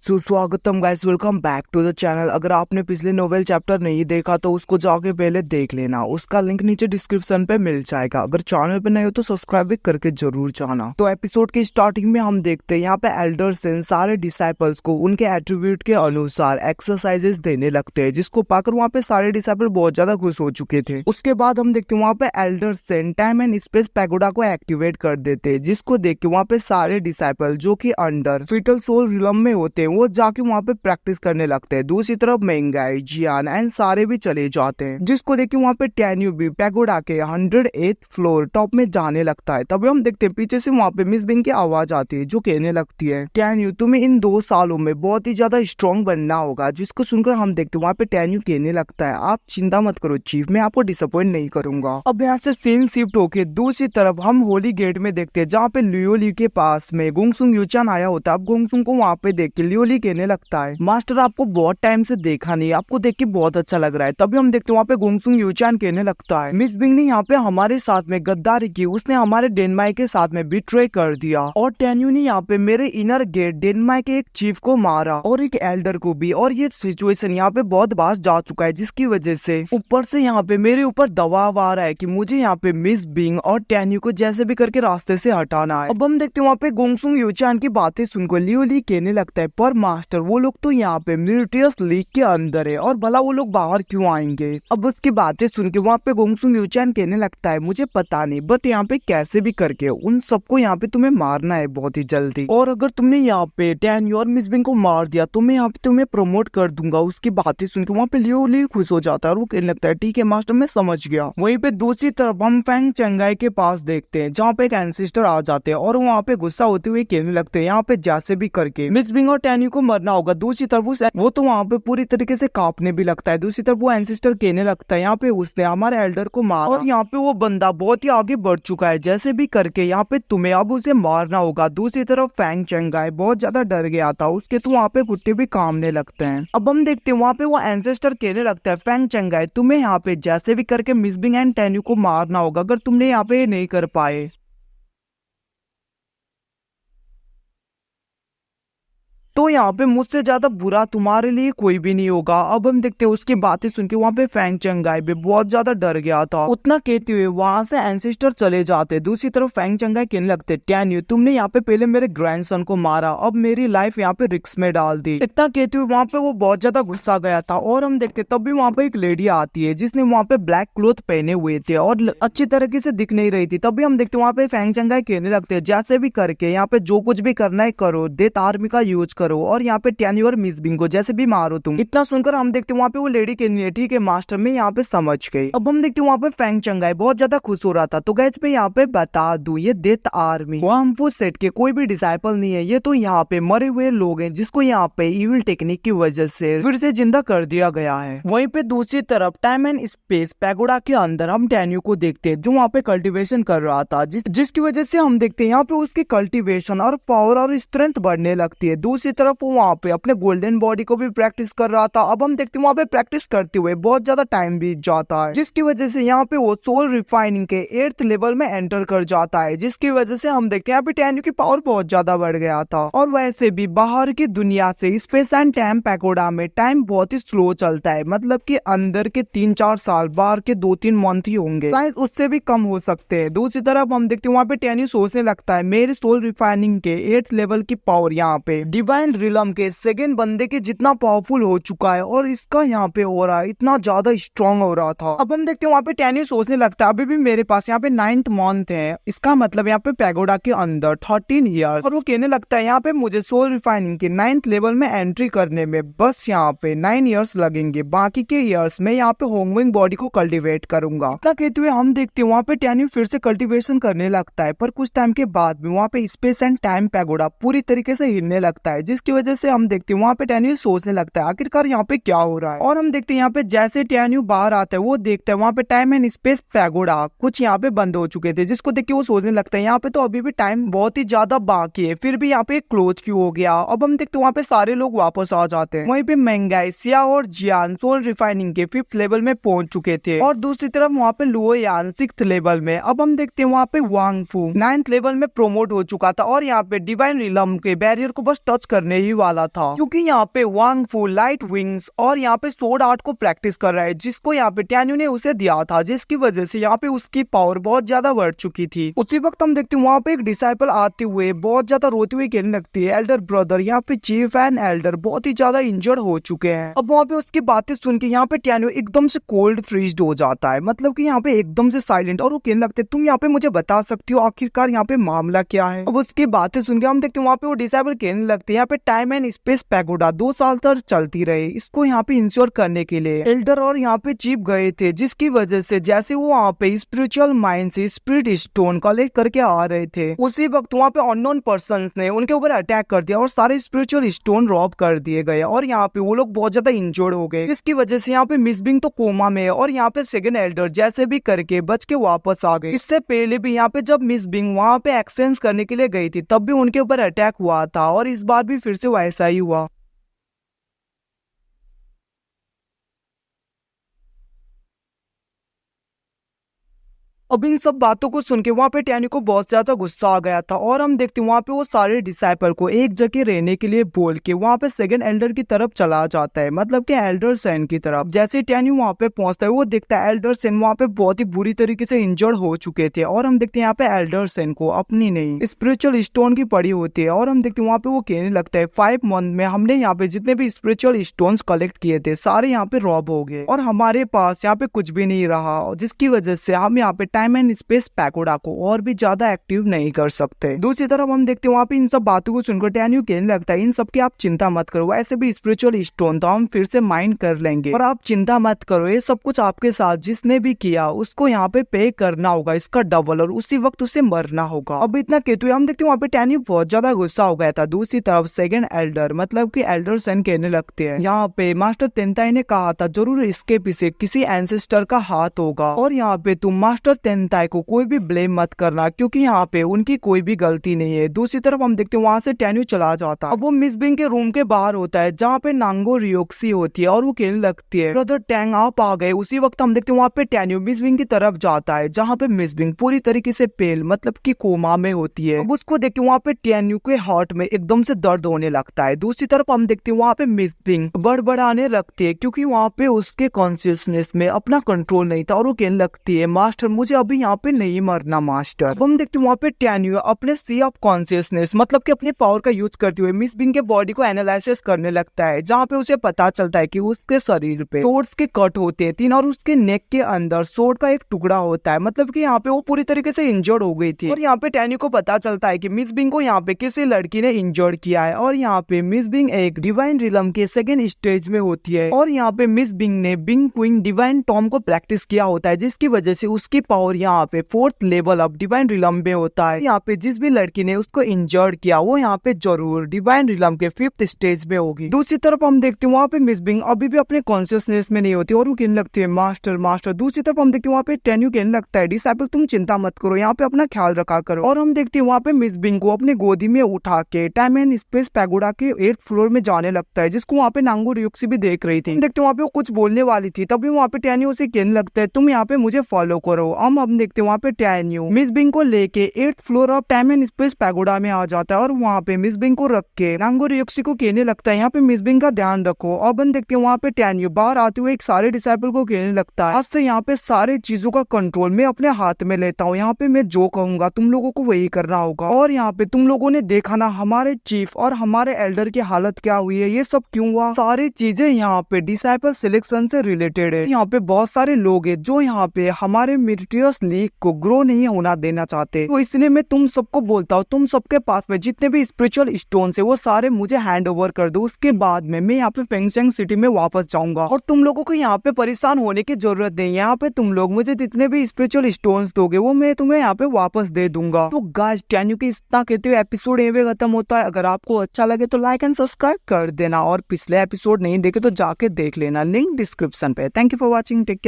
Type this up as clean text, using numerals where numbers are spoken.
सुस्वागतम guys, welcome back to the channel. अगर आपने पिछले नोवेल चैप्टर नहीं देखा तो उसको जाके पहले देख लेना, उसका लिंक नीचे डिस्क्रिप्शन पे मिल जाएगा। अगर चैनल पे नए हो तो सब्सक्राइब भी करके जरूर जाना। तो एपिसोड के स्टार्टिंग में हम देखते हैं यहाँ पे एल्डर सेन सारे डिसाइपल्स को उनके एट्रीब्यूट के अनुसार एक्सरसाइजेस देने लगते हैं, जिसको पाकर वहाँ पे सारे डिसाइपल बहुत ज्यादा खुश हो चुके थे। उसके बाद हम देखते हैं वहाँ पे Elder Sen time and space pagoda को एक्टिवेट कर देते हैं, जिसको देख के वहाँ पे सारे डिसाइपल जो कि अंडर फीटल सोल रिलम में होते हैं वो जाके वहाँ पे प्रैक्टिस करने लगते हैं। दूसरी तरफ मेंगाई, जियान एंड सारे भी चले जाते हैं, जिसको देख के वहाँ पे टैन्यू भी पैगोडा के 108th फ्लोर टॉप में जाने लगता है। तभी हम देखते हैं पीछे से वहाँ पे मिस बिंग की आवाज आती है जो कहने लगती है, टैन्यू तुम्हें इन 2 सालों में बहुत ही ज्यादा स्ट्रॉन्ग बनना होगा। जिसको सुनकर हम देखते हैं वहाँ पे टैन्यू कहने लगता है, आप चिंता मत करो चीफ, मैं आपको डिसअपॉइंट नहीं करूंगा। अब यहाँ से सीन शिफ्ट होके दूसरी तरफ हम होली गेट में देखते हैं, जहाँ पे लियोली के पास में गोंगसुंग यूचान आया होता है। अब गोंगसुंग को वहाँ पे देख के लियोली कहने लगता है, मास्टर आपको बहुत टाइम से देखा नहीं, आपको देख के बहुत अच्छा लग रहा है। तभी हम देखते हैं वहाँ पे गोंगसुंग यूचान कहने लगता है, मिस बिंग ने यहाँ पे हमारे साथ में गद्दारी की, उसने हमारे डेनमार्क के साथ में बिट्रे कर दिया, और टैन्यू ने यहाँ पे मेरे इनर गेट डेनमार्क के एक चीफ को मारा और एक एल्डर को भी, और ये सिचुएशन यहाँ पे बहुत बार जा चुका है, जिसकी वजह से ऊपर से यहाँ पे मेरे ऊपर दबाव आ रहा है कि मुझे यहाँ पे मिस बिंग और टैन्यू को जैसे भी करके रास्ते से हटाना है। अब हम देखते हैं वहाँ पे गोंगसुंग यूचान की बातें सुनकर लियोली कहने लगता है, पर मास्टर वो लोग तो यहाँ पे मिलिटियस लीग के अंदर है और भला वो लोग बाहर क्यों आएंगे। अब उसकी बातें सुन के वहाँ पे गोंगसुंग यूचान कहने लगता है, मुझे पता नहीं, बट यहाँ पे कैसे भी करके उन सबको यहाँ पे तुम्हें मारना है बहुत ही जल्दी, और अगर तुमने यहाँ पे टैन्यू और मिस बिंग को मार दिया तो मैं यहाँ पे तुम्हें प्रमोट कर दूंगा। उसकी बातें सुन के वहाँ पे लियोली खुश हो जाता है और वो कहने लगता है, ठीक है मास्टर, मैं समझ गया। वहीं पे दूसरी तरफ हम फैंग चंगाई के पास देखते हैं, जहाँ पे एक एंसिस्टर आ जाते हैं और वहाँ पे गुस्सा होते हुए कहने लगते हैं, यहाँ पे जैसे भी करके मिस बिंग और टैन्यू को मरना होगा। दूसरी तरफ वो तो वहाँ पे पूरी तरीके से कांपने भी लगता है। दूसरी तरफ वो एंसिस्टर कहने लगता है, यहाँ पे उसने हमारे एल्डर को मारा और यहाँ पे वो बंदा बहुत ही आगे बढ़ चुका है, जैसे भी करके यहाँ पे तुम्हें अब उसे मारना होगा। दूसरी तरफ फैंग चंगाई बहुत ज्यादा डर गया था, उसके तो वहाँ पे कुत्ते भी कांपने लगते हैं। अब हम देखते हैं वहाँ पे वो एंसेस्टर कहने लगता है, फैंग चंगाई तुम्हें यहाँ पे जैसे भी करके मिस बिंग एंड टैन्यू को मारना होगा, अगर तुमने यहाँ पे नहीं कर पाए तो यहाँ पे मुझसे ज्यादा बुरा तुम्हारे लिए कोई भी नहीं होगा। अब हम देखते हैं उसकी बातें सुन के वहाँ पे फैंग चंगाई भी बहुत ज्यादा डर गया था। उतना कहते हुए वहाँ से एंसेस्टर चले जाते। दूसरी तरफ फैंग चंगाई कहने लगते, टैन्यू तुमने यहाँ पे पहले मेरे ग्रैंडसन को मारा, अब मेरी लाइफ यहाँ पे रिस्क में डाल दी। इतना कहते हुए वहाँ पे वो बहुत ज्यादा गुस्सा गया था। और हम देखते तब भी वहाँ पे एक लेडी आती है जिसने वहाँ पे ब्लैक क्लोथ पहने हुए थे और अच्छी तरीके से दिख नहीं रही थी। तभी हम देखते वहाँ पे फैंग चंगाई कहने लगते हैं, जैसे भी करके यहाँ पे जो कुछ भी करना है करो, डेथ आर्मी का यूज करो और यहाँ पे टैन्यू और मिस बिंग को जैसे भी मारो तुम। इतना सुनकर हम देखते वहाँ पे वो लेडी कहनी है, ठीक है मास्टर, मैं यहाँ पे समझ गई। अब हम देखते वहाँ पे फैंग चंगाई बहुत ज्यादा खुश हो रहा था। तो गाइस मैं यहाँ पे बता दूं, ये डेथ आर्मी वाम्पू सेट के कोई भी डिसाइपल नहीं है, ये तो यहाँ पे मरे हुए लोग हैं जिसको यहाँ पे इविल टेक्निक की वजह से फिर से जिंदा कर दिया गया है। वहीं पे दूसरी तरफ टाइम एंड स्पेस पैगोडा के अंदर हम टैन्यू को देखते हैं जो वहाँ पे कल्टिवेशन कर रहा था, जिसकी वजह से हम देखते हैं यहाँ पे उसकी कल्टिवेशन और पावर और स्ट्रेंथ बढ़ने लगती है। दूसरी तरफ वहाँ पे अपने गोल्डन बॉडी को भी प्रैक्टिस कर रहा था। अब हम देखते हैं वहाँ पे प्रैक्टिस करते हुए बहुत ज्यादा टाइम बीत जाता है, जिसकी वजह से यहाँ पे वो सोल रिफाइनिंग के 8th लेवल में एंटर कर जाता है, जिसकी वजह से हम देखते हैं यहाँ पे टैन्यू की पावर बहुत ज्यादा बढ़ गया था। और वैसे भी बाहर की दुनिया से स्पेस एंड टाइम पैगोडा में टाइम बहुत ही स्लो चलता है, मतलब कि अंदर के 3-4 साल, बाहर के 2-3 मंथ ही होंगे, शायद उससे भी कम हो सकते हैं। दूसरी तरफ हम देखते हैं वहाँ पे टैन्यू सोचने लगता है, मेरे सोल रिफाइनिंग के 8th लेवल की पावर यहाँ पे डिवाइन रिलम के सेकेंड बंदे के जितना पावरफुल हो चुका है, और इसका यहाँ पे हो रहा है इतना ज्यादा स्ट्रॉन्ग हो रहा था। अब हम देखते हैं वहाँ पे टैन्यू सोचने लगता है, अभी भी मेरे पास यहाँ पे 9th मंथ है, इसका मतलब यहाँ पे पैगोडा के अंदर 13 ईयर्स, और वो कहने लगता है यहाँ पे मुझे सोल रिफाइनिंग के 9th लेवल में एंट्री करने में बस यहाँ पे 9 ईयर्स लगेंगे, बाकी के ईयर्स में यहाँ पे होमविंग बॉडी को कल्टिवेट करूंगा। इतना कहते हुए हम देखते हैं वहाँ पे टैन्यू फिर से कल्टिवेशन करने लगता है, पर कुछ टाइम के बाद में वहाँ पे स्पेस एंड टाइम पैगोडा पूरी तरीके से हिलने लगता है, जिसकी वजह से हम देखते हैं वहाँ पे टैन्यू सोचने लगता है आखिरकार यहाँ पे क्या हो रहा है। और हम देखते हैं यहाँ पे जैसे टैन्यू बाहर आता है वो देखता है वहाँ पे टाइम एंड स्पेस पैगोडा कुछ यहाँ पे बंद हो चुके थे, जिसको देख के वो सोचने लगता है यहाँ पे तो अभी भी टाइम बहुत ही ज्यादा बाकी है, फिर भी यहाँ पे क्लोज क्यों हो गया। अब हम देखते हैं वहाँ पे सारे लोग वापस आ जाते हैं। वहीं पे मेंगाई, सिया और जियान सोल रिफाइनिंग के 5th लेवल में पहुंच चुके थे, और दूसरी तरफ वहाँ पे लुओयान 6th लेवल में। अब हम देखते हैं वहाँ पे वांगफू 9th लेवल में प्रोमोट हो चुका था, और यहाँ पे डिवाइन रिलम के बैरियर को बस टच करने होने ही वाला था, क्योंकि यहाँ पे वांग फू लाइट विंग्स और यहाँ पे स्वॉर्ड आर्ट को प्रैक्टिस कर रहा है, जिसको यहाँ पे टेन्यू ने उसे दिया था, जिसकी वजह से यहाँ पे उसकी पावर बहुत ज्यादा बढ़ चुकी थी। उसी वक्त हम देखते हैं वहाँ पे एक डिसाइपल आते हुए बहुत ज्यादा रोते हुए कहने लगती है, एल्डर ब्रदर, यहाँ पे चीफ एंड एल्डर बहुत ही ज्यादा इंजर्ड हो चुके हैं। अब वहाँ पे उसकी बातें सुन के यहाँ पे टेन्यू एकदम से कोल्ड फ्रीज्ड हो जाता है, मतलब कि यहाँ पे एकदम से साइलेंट, और वो कहने लगते तुम यहाँ पे मुझे बता सकती हो आखिरकार यहाँ पे मामला क्या है। अब उसकी बातें सुन के हम देखते हैं वहाँ पे वो डिसाइबल कहने लगते हैं यहाँ पे टाइम एंड स्पेस पैगोडा 2 साल तक चलती रही, इसको यहाँ पे इंश्योर करने के लिए एल्डर और यहाँ पे चीफ गए थे, जिसकी वजह से जैसे वो वहाँ पे स्पिरिचुअल माइंड से स्पिरिट स्टोन कलेक्ट करके आ रहे थे, उसी वक्त वहाँ पे अननोन पर्संस ने उनके ऊपर अटैक कर दिया और सारे स्पिरिचुअल स्टोन रॉब कर दिए गए, और यहाँ पे वो लोग बहुत ज्यादा इंजर्ड हो गए। इसकी वजह से यहाँ पे मिस बिंग तो कोमा में है, और यहाँ पे सेकंड एल्डर जैसे भी करके बच के वापस आ गए। इससे पहले भी यहाँ पे जब मिस बिंग वहाँ पे एक्सचेंज करने के लिए गई थी, तब भी उनके ऊपर अटैक हुआ था, और इस बार भी फिर से वैसा ही हुआ। अब इन सब बातों को सुन के वहाँ पे टेन्यू को बहुत ज्यादा गुस्सा आ गया था, और हम देखते हैं वहाँ पे वो सारे डिसाइपल को एक जगह रहने के लिए बोल के वहाँ पे सेकंड एल्डर की तरफ चला जाता है, मतलब कि एल्डर सेन की तरफ। जैसे टेन्यू वहाँ पे पहुंचता है, वो देखता है एल्डर सेन वहाँ पे बहुत ही बुरी तरीके से इंजर्ड हो चुके थे, और हम देखते हैं यहाँ पे एल्डर सेन को अपनी नहीं स्पिरिचुअल स्टोन की पड़ी होती है, और हम देखते हैं वहाँ पे वो कहने लगता है 5 मंथ में हमने यहाँ पे जितने भी स्पिरिचुअल स्टोन्स कलेक्ट किए थे सारे यहाँ पे रॉब हो गए, और हमारे पास यहाँ पे कुछ भी नहीं रहा, जिसकी वजह से हम यहाँ पे टाइम एंड स्पेस पैगोडा को और भी ज्यादा एक्टिव नहीं कर सकते। दूसरी तरफ हम देखते हैं वहाँ पे इन सब बातों को सुनकर टेन्यू कहने लगता है इन सब की आप चिंता मत करो, ऐसे भी स्पिरिचुअल स्टोन तो हम फिर से माइंड कर लेंगे, और आप चिंता मत करो, ये सब कुछ आपके साथ जिसने भी किया उसको यहाँ पे पे करना होगा इसका डबल, और उसी वक्त उसे मरना होगा। अब इतना कहते हुए हम देखते हैं वहाँ पे टेन्यू बहुत ज्यादा गुस्सा हो गया था। दूसरी तरफ सेकंड एल्डर मतलब कि एल्डर सन कहने लगते हैं यहाँ पे मास्टर तेंताई ने कहा था जरूर इसके पीछे किसी एंसेस्टर का हाथ होगा, और यहाँ पे तुम मास्टर तेंताई को कोई भी ब्लेम मत करना, क्योंकि यहाँ पे उनकी कोई भी गलती नहीं है। दूसरी तरफ हम देखते हैं वहाँ से टेन्यू चला जाता, अब वो मिस बिंग के रूम के बाहर होता है जहाँ पे नांगो रियोक्सी होती है, और वो कहने लगती है ब्रदर टैंग आप आ गए। उसी वक्त हम देखते हैं वहाँ पे टेन्यू मिस बिंग की तरफ जाता है, जहाँ पे मिस बिंग पूरी तरीके से पेल मतलब की कोमा में होती है। अब उसको देख के वहाँ पे टेन्यू के हार्ट में एकदम से दर्द होने लगता है। दूसरी तरफ हम देखते हैं वहाँ पे मिस बिंग बड़बड़ाने लगती है, क्योंकि वहाँ पे उसके कॉन्शियसनेस में अपना कंट्रोल नहीं था, और वो कहने लगती है मास्टर मुझे अभी यहाँ पे नहीं मरना मास्टर। अब हम देखते हैं वहाँ पे टेन्यू अपने सी ऑफ कॉन्शियसनेस मतलब कि अपने पावर का यूज करते हुए मिस बिंग के बॉडी को एनालिसिस करने लगता है, जहाँ पे उसे पता चलता है कि उसके शरीर पे सोर्ड्स के कट होते हैं 3, और उसके नेक के अंदर सोर्ड का एक टुकड़ा होता है, मतलब कि यहाँ पे वो पूरी तरीके से इंजर्ड हो गई थी। और यहाँ पे टेन्यू को पता चलता है कि मिस बिंग को यहाँ पे किसी लड़की ने इंजर्ड किया है, और यहाँ पे मिस बिंग एक डिवाइन रिलम के सेकेंड स्टेज में होती है, और यहाँ पे मिस बिंग ने बिंग क्वीन डिवाइन टॉम को प्रैक्टिस किया होता है, जिसकी वजह से उसकी पावर यहाँ पे 4th level of divine realm में होता है। यहाँ पे जिस भी लड़की ने उसको इंजर्ड किया वो यहाँ पे जरूर डिवाइन रिलम के 5th स्टेज में होगी। दूसरी तरफ हम देखते हैं वहाँ पे मिस बिंग अभी भी अपने कॉन्शियसनेस में नहीं होती, और वो कहने लगती है मास्टर मास्टर। दूसरी तरफ हम देखते हैं वहाँ पे टेन्यू कहने लगता है डिसाइपल तुम चिंता मत करो, यहाँ पे अपना ख्याल रखा करो। और हम देखते हैं वहाँ पे मिस बिंग को अपने गोदी में उठा के टाइम एंड स्पेस पैगोडा के 8th फ्लोर में जाने लगता है, जिसको वहाँ पे नांगो रियोक्सी भी देख रही थी। देखते हैं वहाँ पे वो कुछ बोलने वाली थी, तभी वहाँ पे टेन्यू उसे कहने लगता है तुम यहाँ पे मुझे फॉलो करो। हम देखते हैं वहाँ पे टेन्यू मिस बिंग को लेके 8th floor of time and space pagoda में आ जाता है, और वहाँ पे मिस बिंग को रख के नांगो रियोक्सी को कहने लगता है यहाँ पे मिस बिंग का ध्यान रखो। और हम देखते हैं वहाँ पे टेन्यू बाहर आते हुए एक सारे डिसाइपल को कहने लगता है आज से यहाँ पे सारे चीजों का कंट्रोल मैं अपने हाथ में लेता हूँ, यहाँ पे मैं जो कहूंगा तुम लोगों को वही करना होगा। और यहाँ पे तुम लोगों ने देखा ना हमारे चीफ और हमारे एल्डर की हालत क्या हुई है, ये सब क्यों हुआ, सारी चीजें यहाँ पे डिसाइपल सिलेक्शन से रिलेटेड है। यहाँ पे बहुत सारे लोग हैं जो यहाँ पे हमारे मिस्टीरियस लीग को ग्रो नहीं होना देना चाहते, तो इसलिए मैं तुम सबको बोलता हूँ तुम सबके पास में जितने भी स्पिरिचुअल स्टोन है वो सारे मुझे हैंड ओवर कर दो, उसके बाद में मैं यहाँ पे फेंगशेंग सिटी में वापस जाऊंगा, और तुम लोगों को यहाँ पे परेशान होने की जरूरत नहीं। यहाँ पे तुम लोग मुझे जितने भी स्पिरिचुअल स्टोन्स दोगे वो मैं तुम्हें यहाँ पे वापस दे दूंगा। तो गाइस टेन्यू के इतना कहते हुए एपिसोड यहीं पे खत्म होता है। अगर आपको अच्छा लगे तो लाइक एंड सब्सक्राइब कर देना, और पिछले एपिसोड नहीं देखे तो जाके देख लेना, लिंक डिस्क्रिप्शन पे। Thank you for watching, take care.